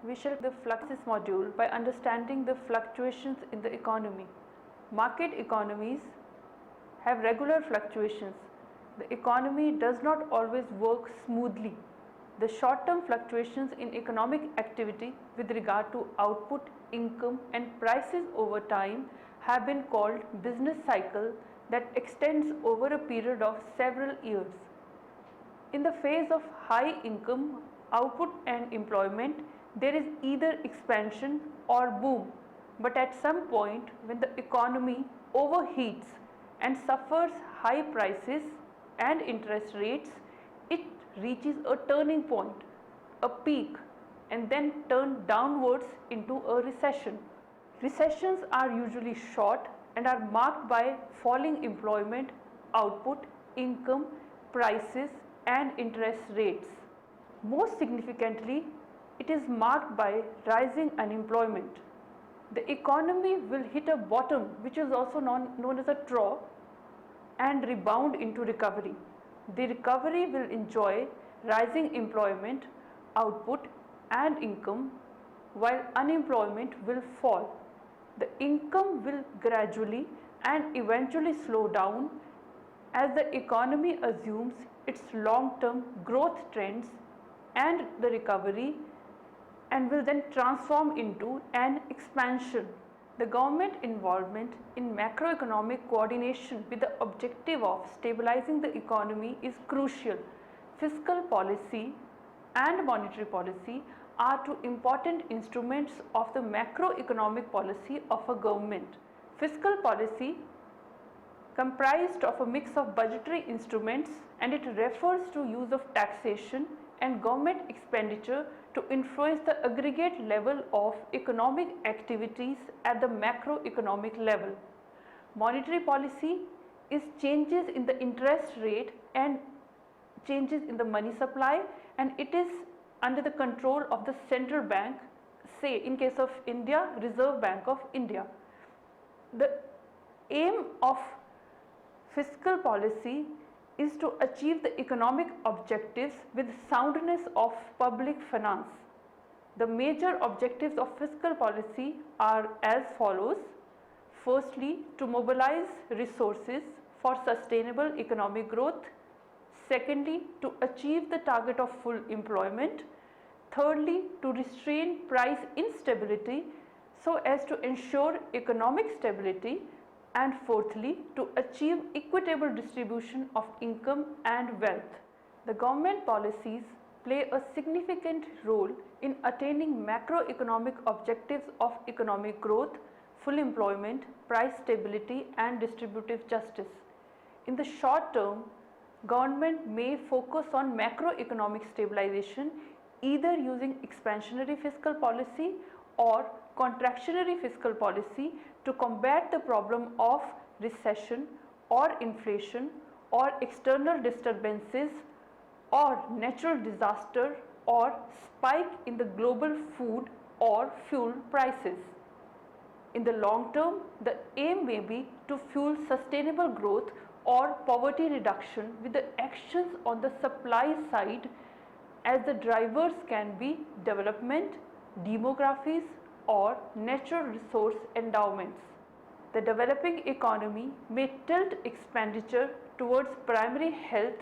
we shall the fluxes module by understanding the fluctuations in the economy. Market economies have regular fluctuations. The economy does not always work smoothly. The short-term fluctuations in economic activity with regard to output, income and prices over time have been called business cycle that extends over a period of several years. In the phase of high income, output and employment, there is either expansion or boom, but at some point when the economy overheats and suffers high prices and interest rates, it reaches a turning point, a peak, and then turn downwards into a recession. Recessions are usually short and are marked by falling employment, output, income, prices and interest rates. Most significantly, it is marked by rising unemployment. The economy will hit a bottom, which is also known as a trough, and rebound into recovery. The recovery will enjoy rising employment, output and income, while unemployment will fall. The income will gradually and eventually slow down as the economy assumes its long-term growth trends and the recovery, and will then transform into an expansion. The government involvement in macroeconomic coordination with the objective of stabilizing the economy is crucial. Fiscal policy and monetary policy are two important instruments of the macroeconomic policy of a government. Fiscal policy comprised of a mix of budgetary instruments, and it refers to use of taxation and government expenditure to influence the aggregate level of economic activities at the macroeconomic level. Monetary policy is changes in the interest rate and changes in the money supply, and it is under the control of the central bank, say in case of India, Reserve Bank of India. The aim of fiscal policy is to achieve the economic objectives with soundness of public finance. The major objectives of fiscal policy are as follows. Firstly, to mobilize resources for sustainable economic growth. Secondly, to achieve the target of full employment. Thirdly, to restrain price instability so as to ensure economic stability. And fourthly, to achieve equitable distribution of income and wealth. The government policies play a significant role in attaining macroeconomic objectives of economic growth, full employment, price stability and distributive justice. In the short term, government may focus on macroeconomic stabilization either using expansionary fiscal policy or contractionary fiscal policy to combat the problem of recession or inflation or external disturbances or natural disaster or spike in the global food or fuel prices. In the long term, the aim may be to fuel sustainable growth or poverty reduction with the actions on the supply side, as the drivers can be development, demographies or natural resource endowments. The developing economy may tilt expenditure towards primary health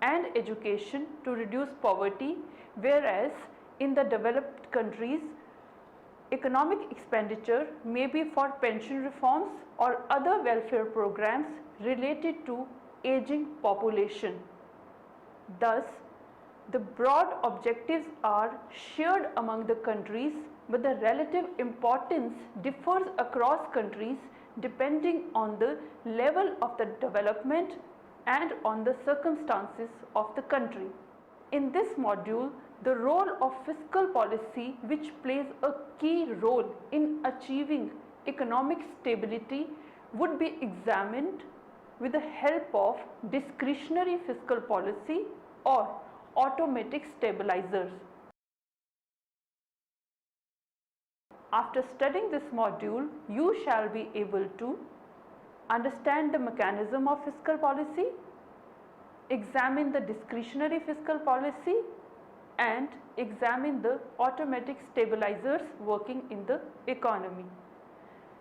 and education to reduce poverty, whereas in the developed countries, economic expenditure may be for pension reforms or other welfare programs related to aging population. Thus, the broad objectives are shared among the countries, but the relative importance differs across countries depending on the level of the development and on the circumstances of the country. In this module, the role of fiscal policy, which plays a key role in achieving economic stability, would be examined with the help of discretionary fiscal policy or automatic stabilizers. After studying this module, you shall be able to understand the mechanism of fiscal policy, examine the discretionary fiscal policy, and examine the automatic stabilizers working in the economy.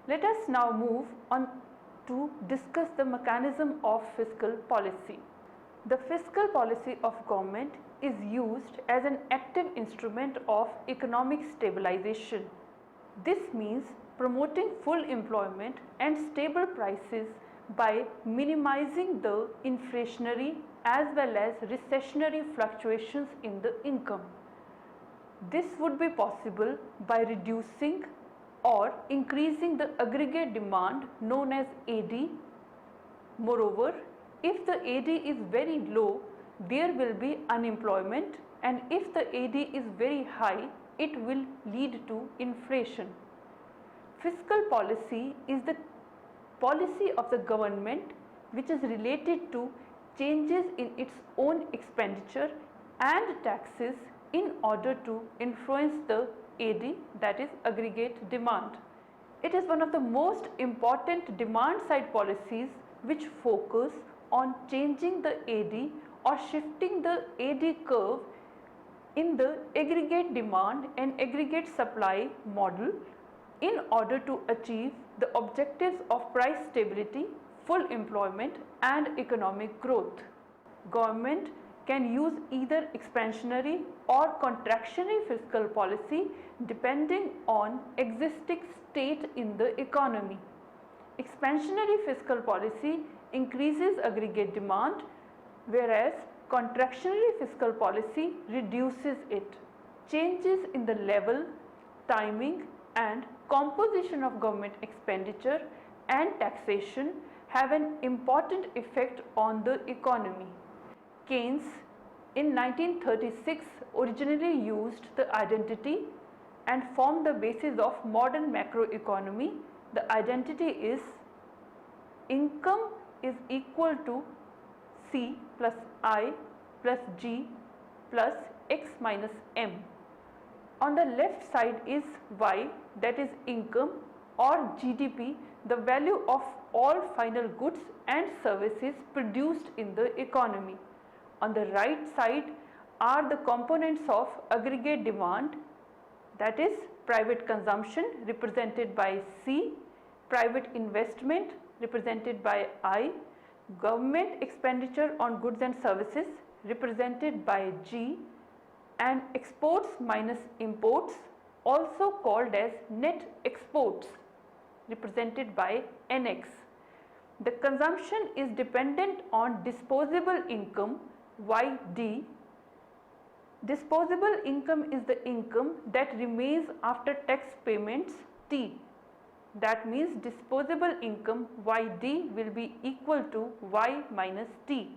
Let us now move on to discuss the mechanism of fiscal policy. The fiscal policy of government is used as an active instrument of economic stabilization. This means promoting full employment and stable prices by minimizing the inflationary as well as recessionary fluctuations in the income. This would be possible by reducing or increasing the aggregate demand known as AD. Moreover, if the AD is very low, there will be unemployment, and if the AD is very high, it will lead to inflation. Fiscal policy is the policy of the government which is related to changes in its own expenditure and taxes in order to influence the AD, that is aggregate demand. It is one of the most important demand side policies which focus on changing the AD or shifting the AD curve in the aggregate demand and aggregate supply model in order to achieve the objectives of price stability, full employment and economic growth. Government can use either expansionary or contractionary fiscal policy depending on existing state in the economy. Expansionary fiscal policy increases aggregate demand, whereas contractionary fiscal policy reduces it. Changes in the level, timing and composition of government expenditure and taxation have an important effect on the economy. Keynes in 1936 originally used the identity and formed the basis of modern macroeconomy. The identity is income is equal to C plus I plus G plus X minus M. On the left side is Y, that is income, or GDP, the value of all final goods and services produced in the economy. On the right side are the components of aggregate demand, that is private consumption represented by C, private investment represented by I, government expenditure on goods and services represented by G, and exports minus imports, also called as net exports, represented by NX. The consumption is dependent on disposable income, YD. Disposable income is the income that remains after tax payments, T. That means disposable income YD will be equal to Y minus T.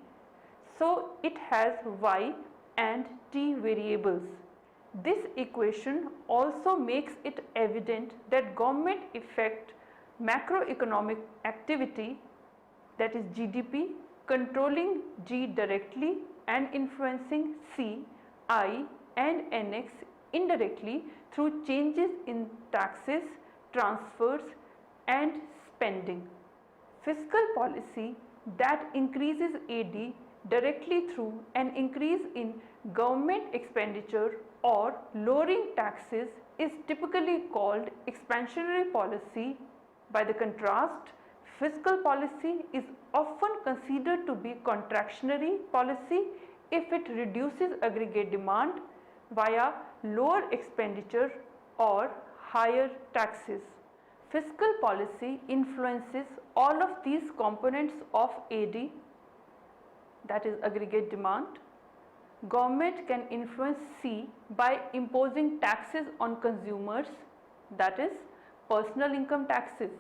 So it has Y and T variables. This equation also makes it evident that government effect macroeconomic activity, that is GDP, controlling G directly and influencing C, I and NX indirectly through changes in taxes, transfers and spending. Fiscal policy that increases AD directly through an increase in government expenditure or lowering taxes is typically called expansionary policy. By the contrast, fiscal policy is often considered to be contractionary policy if it reduces aggregate demand via lower expenditure or higher taxes. Fiscal policy influences all of these components of AD, that is aggregate demand. Government can influence C by imposing taxes on consumers, that is personal income taxes.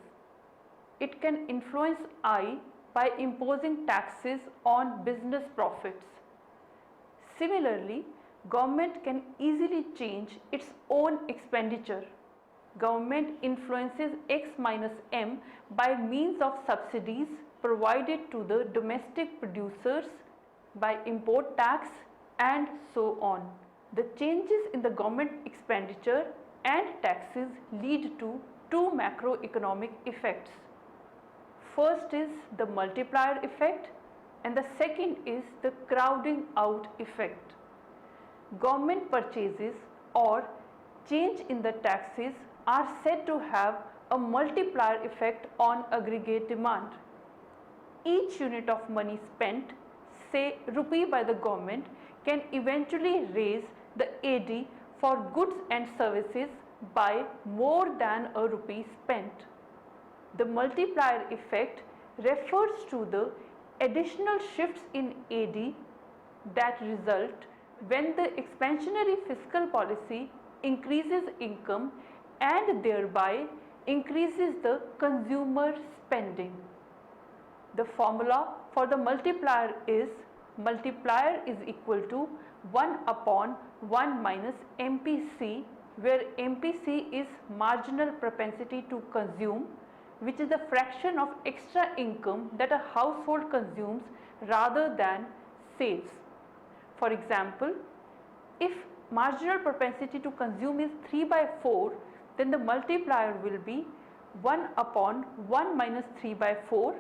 It can influence I by imposing taxes on business profits. Similarly, government can easily change its own expenditure. Government influences X minus M by means of subsidies provided to the domestic producers, by import tax and so on. The changes in the government expenditure and taxes lead to two macroeconomic effects. First is the multiplier effect and the second is the crowding out effect. government purchases or change in the taxes are said to have a multiplier effect on aggregate demand. Each unit of money spent, say rupee by the government, can eventually raise the AD for goods and services by more than a rupee spent. The multiplier effect refers to the additional shifts in AD that result when the expansionary fiscal policy increases income and thereby increases the consumer spending. The formula for the multiplier is equal to 1 upon 1 minus MPC, where MPC is marginal propensity to consume, which is the fraction of extra income that a household consumes rather than saves. For example, if marginal propensity to consume is 3 by 4, then the multiplier will be 1 upon 1 minus 3 by 4,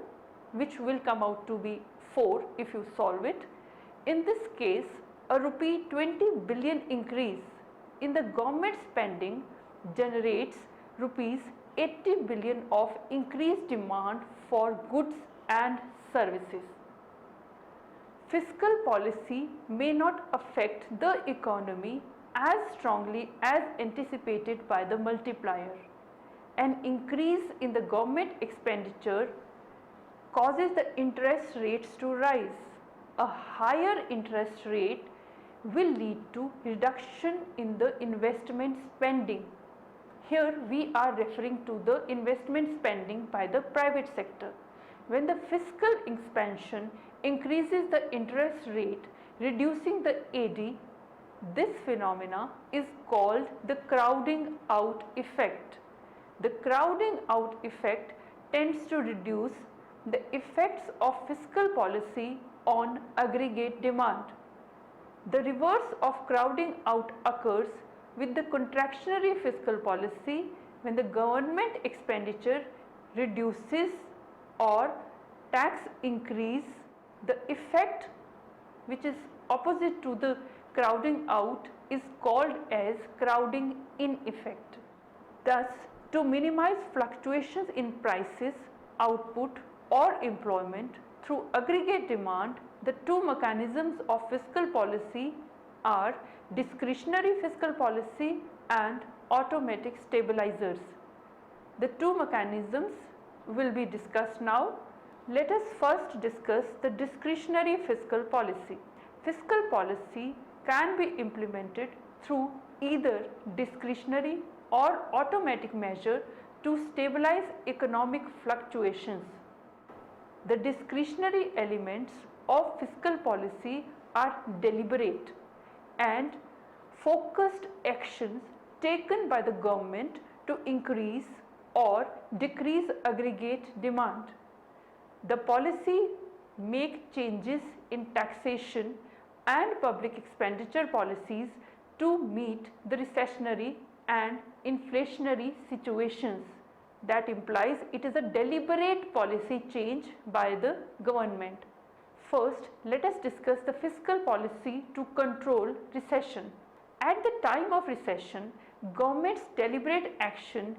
which will come out to be 4 if you solve it. In this case, a rupee 20 billion increase in the government spending generates rupees 80 billion of increased demand for goods and services. Fiscal policy may not affect the economy as strongly as anticipated by the multiplier. An increase in the government expenditure causes the interest rates to rise. A higher interest rate will lead to reduction in the investment spending. Here we are referring to the investment spending by the private sector. When the fiscal expansion increases the interest rate, reducing the AD, this phenomena is called the crowding out effect. The crowding out effect tends to reduce the effects of fiscal policy on aggregate demand. The reverse of crowding out occurs with the contractionary fiscal policy when the government expenditure reduces or tax increase. The effect, which is opposite to the crowding out, is called as crowding in effect. Thus, to minimize fluctuations in prices, output or employment through aggregate demand, the two mechanisms of fiscal policy are discretionary fiscal policy and automatic stabilizers. The two mechanisms will be discussed now. Let us first discuss the discretionary fiscal policy. Fiscal policy can be implemented through either discretionary or automatic measure to stabilize economic fluctuations. The discretionary elements of fiscal policy are deliberate and focused actions taken by the government to increase or decrease aggregate demand. The policy make changes in taxation and public expenditure policies to meet the recessionary and inflationary situations. That implies it is a deliberate policy change by the government. First, let us discuss the fiscal policy to control recession. At the time of recession, government's deliberate action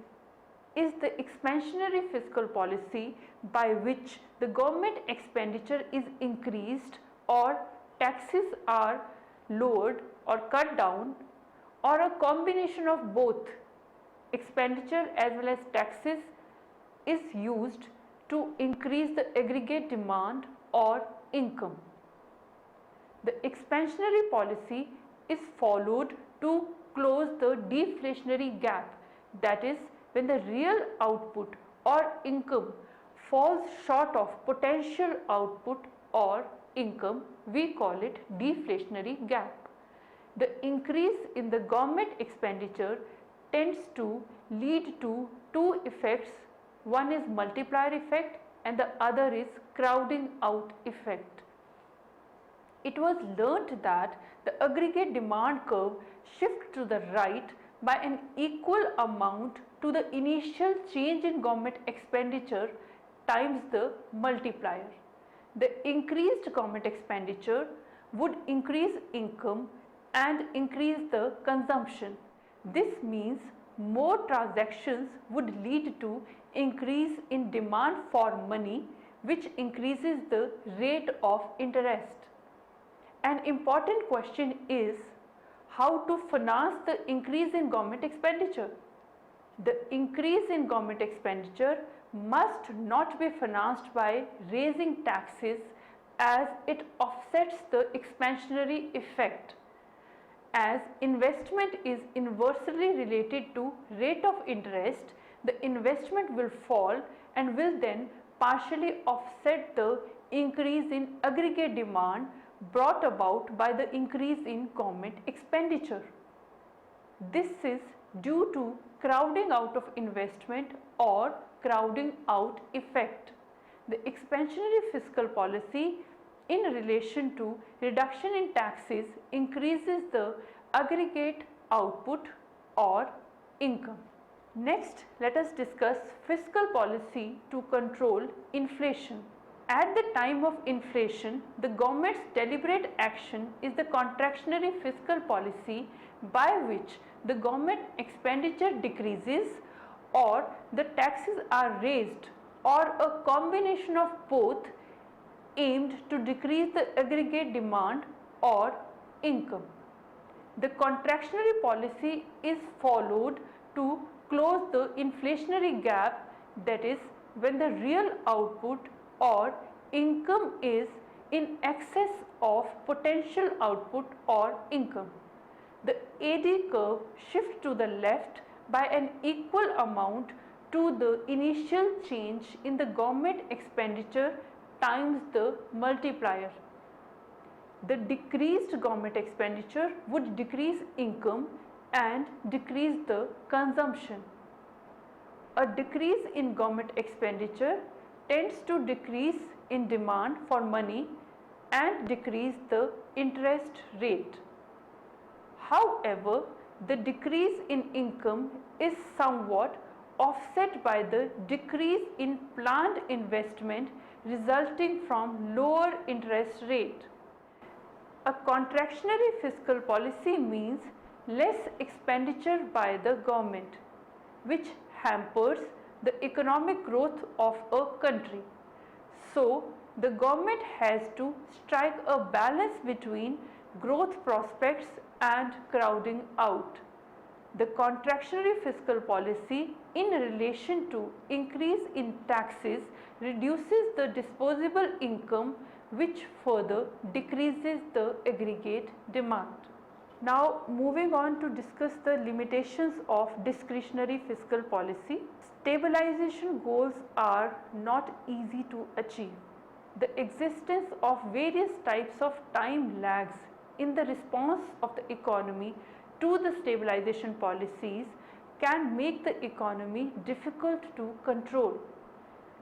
is the expansionary fiscal policy by which the government expenditure is increased or taxes are lowered or cut down, or a combination of both. Expenditure as well as taxes is used to increase the aggregate demand or income. The expansionary policy is followed to close the deflationary gap, that is, when the real output or income falls short of potential output or income, we call it deflationary gap. The increase in the government expenditure tends to lead to two effects. One is multiplier effect and the other is crowding out effect. It was learnt that the aggregate demand curve shifts to the right by an equal amount to the initial change in government expenditure times the multiplier. The increased government expenditure would increase income and increase the consumption. This means more transactions would lead to increase in demand for money, which increases the rate of interest. An important question is how to finance the increase in government expenditure. The increase in government expenditure must not be financed by raising taxes, as it offsets the expansionary effect. As investment is inversely related to rate of interest, the investment will fall and will then partially offset the increase in aggregate demand brought about by the increase in government expenditure. This is due to crowding out of investment or crowding out effect. The expansionary fiscal policy in relation to reduction in taxes increases the aggregate output or income. Next, let us discuss fiscal policy to control inflation. At the time of inflation, the government's deliberate action is the contractionary fiscal policy by which the government expenditure decreases or the taxes are raised, or a combination of both, aimed to decrease the aggregate demand or income. The contractionary policy is followed to close the inflationary gap, that is, when the real output or income is in excess of potential output or income. The AD curve shifts to the left by an equal amount to the initial change in the government expenditure times the multiplier. The decreased government expenditure would decrease income and decrease the consumption. A decrease in government expenditure tends to decrease in demand for money and decrease the interest rate. However, the decrease in income is somewhat offset by the decrease in planned investment resulting from lower interest rate. A contractionary fiscal policy means less expenditure by the government, which hampers the economic growth of a country. So, the government has to strike a balance between growth prospects and crowding out. The contractionary fiscal policy in relation to increase in taxes reduces the disposable income, which further decreases the aggregate demand. Now, moving on to discuss the limitations of discretionary fiscal policy. Stabilization goals are not easy to achieve. The existence of various types of time lags in the response of the economy to the stabilization policies can make the economy difficult to control.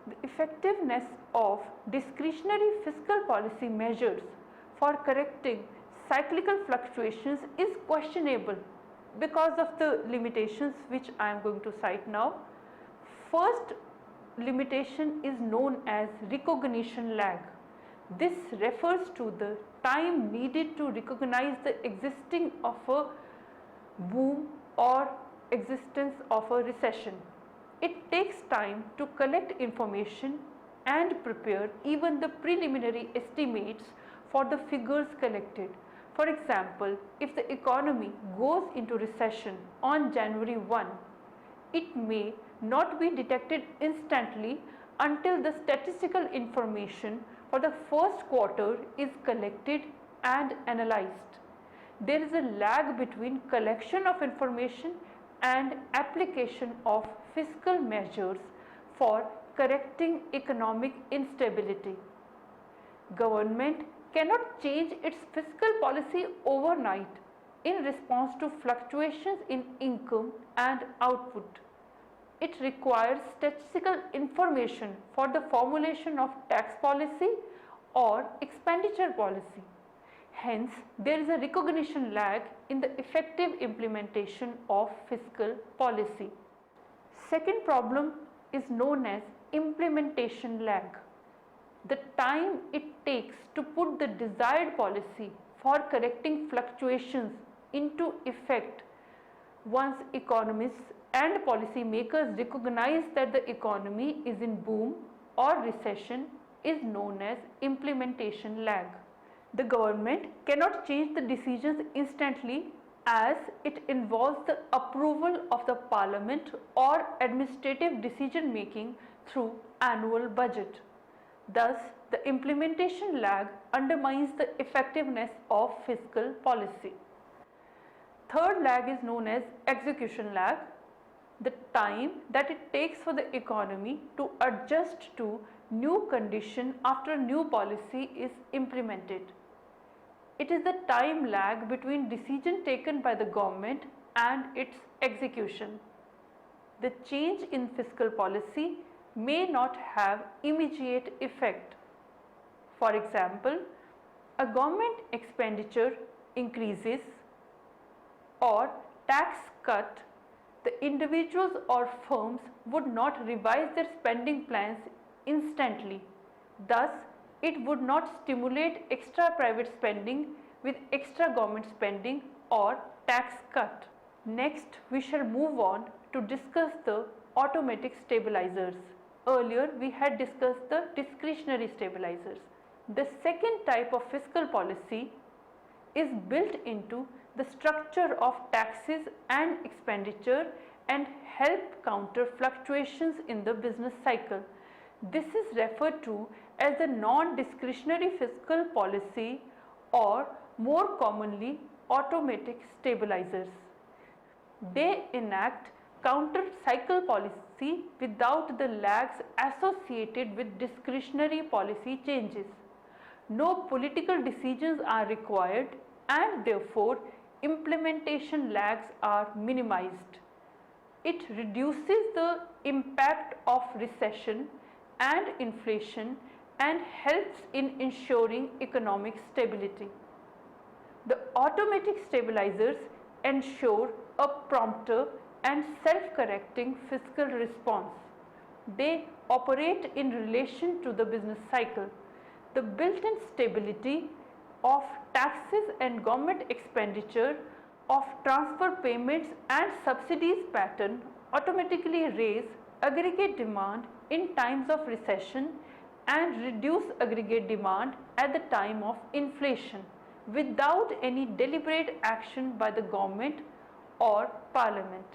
The effectiveness of discretionary fiscal policy measures for correcting cyclical fluctuations is questionable because of the limitations which I am going to cite now. First limitation is known as recognition lag. This refers to the time needed to recognize the existing of a boom or existence of a recession. It takes time to collect information and prepare even the preliminary estimates for the figures collected. For example, if the economy goes into recession on January 1, it may not be detected instantly until the statistical information for the first quarter is collected and analyzed. There is a lag between collection of information and application of fiscal measures for correcting economic instability. Government cannot change its fiscal policy overnight in response to fluctuations in income and output. It requires statistical information for the formulation of tax policy or expenditure policy. Hence, there is a recognition lag in the effective implementation of fiscal policy. Second problem is known as implementation lag. The time it takes to put the desired policy, for correcting fluctuations into effect once economists and policymakers recognize that the economy is in boom or recession is known as implementation lag. The government cannot change the decisions instantly as it involves the approval of the parliament or administrative decision making through annual budget. Thus, the implementation lag undermines the effectiveness of fiscal policy. Third lag is known as execution lag, the time that it takes for the economy to adjust to new condition after new policy is implemented. It is the time lag between decision taken by the government and its execution. The change in fiscal policy may not have immediate effect. For example, a government expenditure increases or tax cut, the individuals or firms would not revise their spending plans instantly. Thus, it would not stimulate extra private spending with extra government spending or tax cut. Next, we shall move on to discuss the automatic stabilizers. Earlier, we had discussed the discretionary stabilizers. The second type of fiscal policy is built into the structure of taxes and expenditure and help counter fluctuations in the business cycle. This is referred to as the non-discretionary fiscal policy or more commonly automatic stabilizers. They enact counter-cycle policy without the lags associated with discretionary policy changes. No political decisions are required and therefore implementation lags are minimized. It reduces the impact of recession and inflation and helps in ensuring economic stability. The automatic stabilizers ensure a prompter and self-correcting fiscal response. They operate in relation to the business cycle. The built-in stability of taxes and government expenditure, of transfer payments and subsidies pattern automatically raise aggregate demand in times of recession and reduce aggregate demand at the time of inflation without any deliberate action by the government or parliament.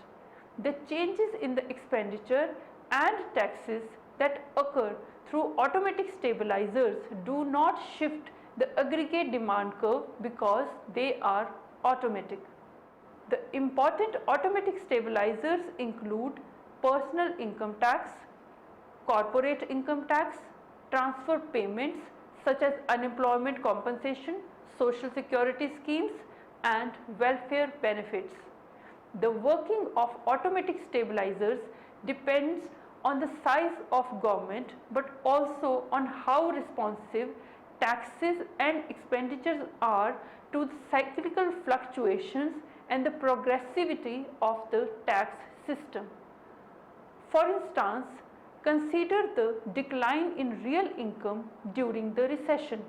The changes in the expenditure and taxes that occur through automatic stabilizers do not shift the aggregate demand curve because they are automatic. The important automatic stabilizers include personal income tax, corporate income tax, transfer payments such as unemployment compensation, social security schemes and welfare benefits. The working of automatic stabilizers depends on the size of government but also on how responsive taxes and expenditures are to the cyclical fluctuations and the progressivity of the tax system. For instance, consider the decline in real income during the recession.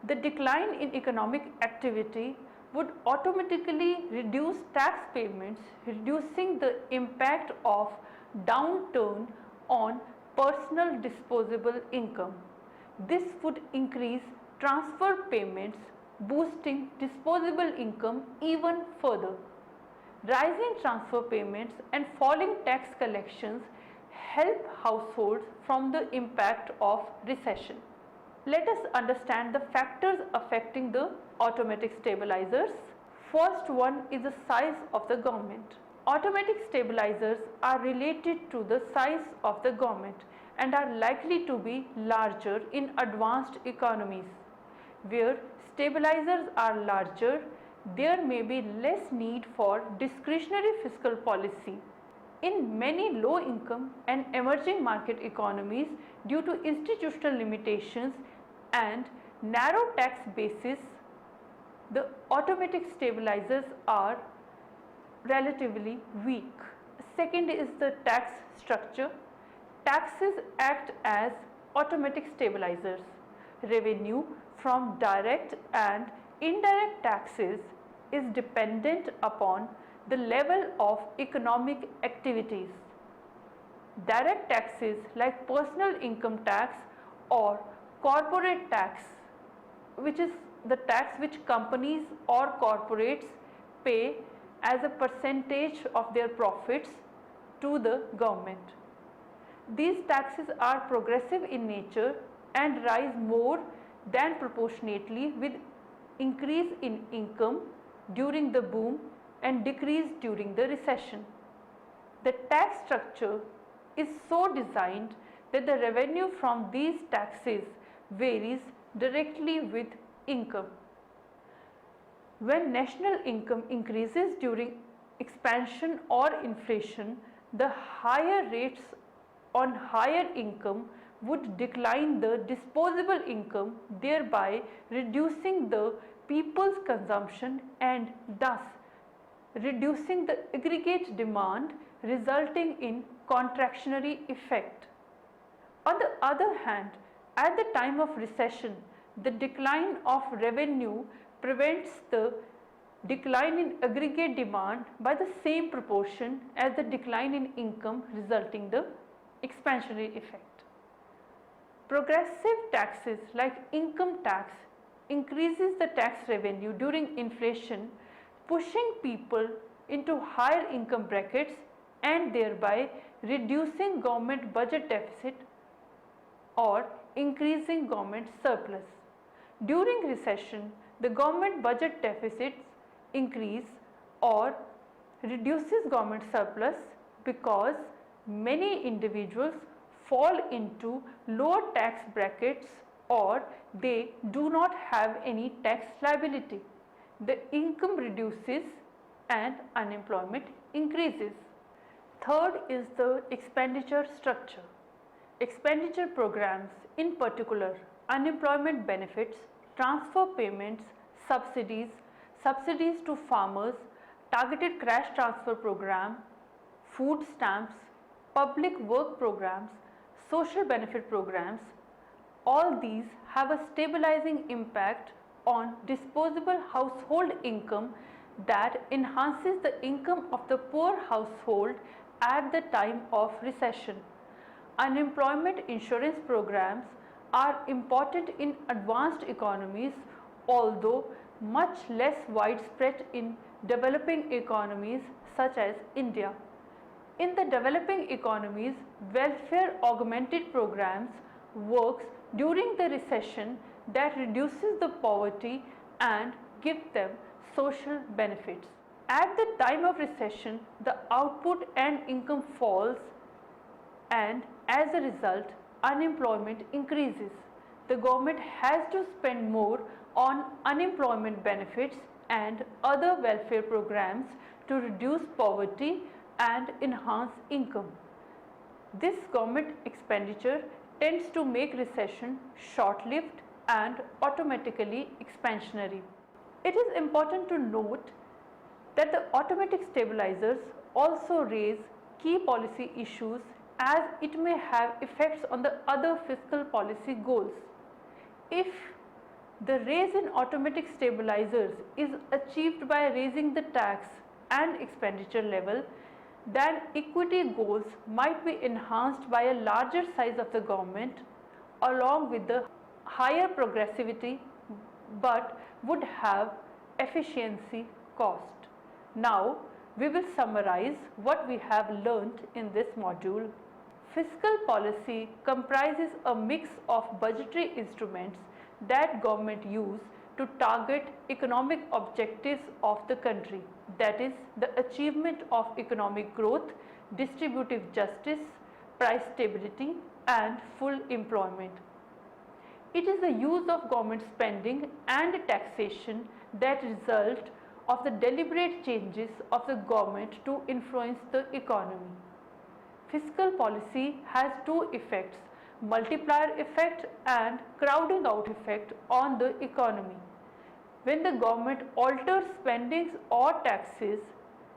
The decline in economic activity would automatically reduce tax payments, reducing the impact of downturn on personal disposable income. This would increase transfer payments, boosting disposable income even further. Rising transfer payments and falling tax collections help households from the impact of recession. Let us understand the factors affecting the automatic stabilizers. First one is the size of the government. Automatic stabilizers are related to the size of the government and are likely to be larger in advanced economies. Where stabilizers are larger, there may be less need for discretionary fiscal policy. In many low-income and emerging market economies, due to institutional limitations and narrow tax bases, the automatic stabilizers are relatively weak. Second is the tax structure. Taxes act as automatic stabilizers. Revenue from direct and indirect taxes is dependent upon the level of economic activities. Direct taxes like personal income tax or corporate tax, which is the tax which companies or corporates pay as a percentage of their profits to the government. These taxes are progressive in nature and rise more than proportionately with increase in income during the boom and decrease during the recession. The tax structure is so designed that the revenue from these taxes varies directly with income. When national income increases during expansion or inflation, the higher rates on higher income would decline the disposable income, thereby reducing the people's consumption and thus reducing the aggregate demand, resulting in contractionary effect. On the other hand, at the time of recession, the decline of revenue prevents the decline in aggregate demand by the same proportion as the decline in income, resulting the expansionary effect. Progressive taxes like income tax increases the tax revenue during inflation, pushing people into higher income brackets and thereby reducing government budget deficit or increasing government surplus. During recession, the government budget deficits increase or reduces government surplus because many individuals fall into lower tax brackets or they do not have any tax liability. The income reduces and unemployment increases. Third is the expenditure structure. Expenditure programs, in particular unemployment benefits, transfer payments, subsidies, subsidies to farmers, targeted cash transfer program, food stamps, public work programs, social benefit programs, all these have a stabilizing impact on disposable household income that enhances the income of the poor household at the time of recession. Unemployment insurance programs are important in advanced economies, although much less widespread in developing economies such as India. In the developing economies, welfare augmented programs works during the recession that reduces the poverty and gives them social benefits. At the time of recession, the output and income falls and as a result, unemployment increases. The government has to spend more on unemployment benefits and other welfare programs to reduce poverty and enhance income. This government expenditure tends to make recession short-lived and automatically expansionary. It is important to note that the automatic stabilizers also raise key policy issues as it may have effects on the other fiscal policy goals. If the raise in automatic stabilizers is achieved by raising the tax and expenditure level, then equity goals might be enhanced by a larger size of the government along with the higher progressivity but would have efficiency cost. Now we will summarize what we have learnt in this module. Fiscal policy comprises a mix of budgetary instruments that government use to target economic objectives of the country, that is, the achievement of economic growth, distributive justice, price stability and full employment. It is the use of government spending and taxation that result of the deliberate changes of the government to influence the economy. Fiscal policy has two effects, multiplier effect and crowding out effect on the economy. When the government alters spendings or taxes,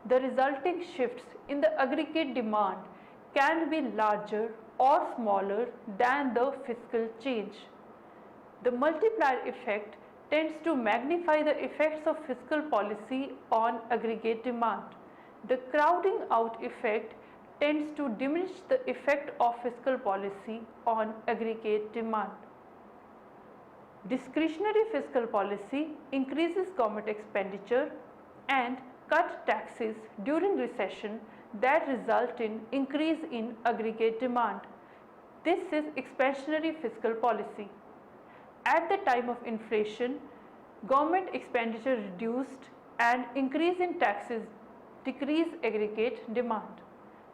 the resulting shifts in the aggregate demand can be larger or smaller than the fiscal change. The multiplier effect tends to magnify the effects of fiscal policy on aggregate demand. The crowding out effect tends to diminish the effect of fiscal policy on aggregate demand. Discretionary fiscal policy increases government expenditure and cut taxes during recession that result in increase in aggregate demand. This is expansionary fiscal policy. At the time of inflation, government expenditure reduced and increase in taxes decrease aggregate demand.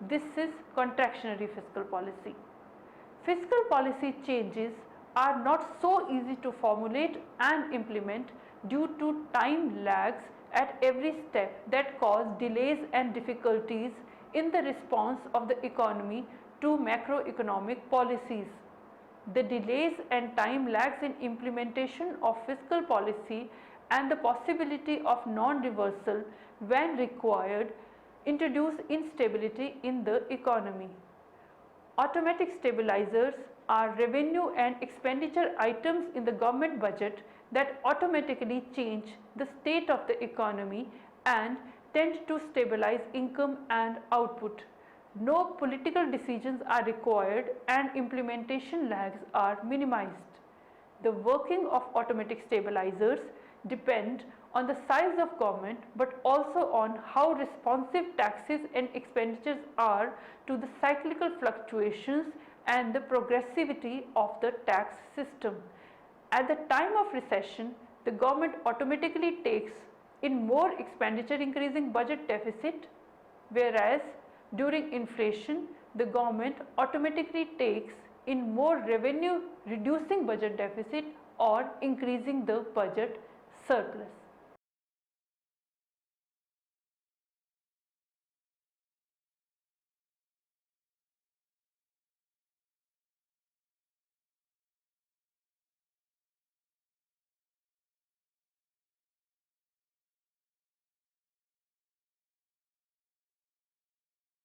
This is contractionary fiscal policy. Fiscal policy changes are not so easy to formulate and implement due to time lags at every step that cause delays and difficulties in the response of the economy to macroeconomic policies. The delays and time lags in implementation of fiscal policy and the possibility of non-reversal when required introduce instability in the economy. Automatic stabilizers are revenue and expenditure items in the government budget that automatically change the state of the economy and tend to stabilize income and output. No political decisions are required and implementation lags are minimized. The working of automatic stabilizers depend on the size of government but also on how responsive taxes and expenditures are to the cyclical fluctuations and the progressivity of the tax system. At the time of recession, the government automatically takes in more expenditure increasing budget deficit, whereas during inflation, the government automatically takes in more revenue reducing budget deficit or increasing the budget surplus.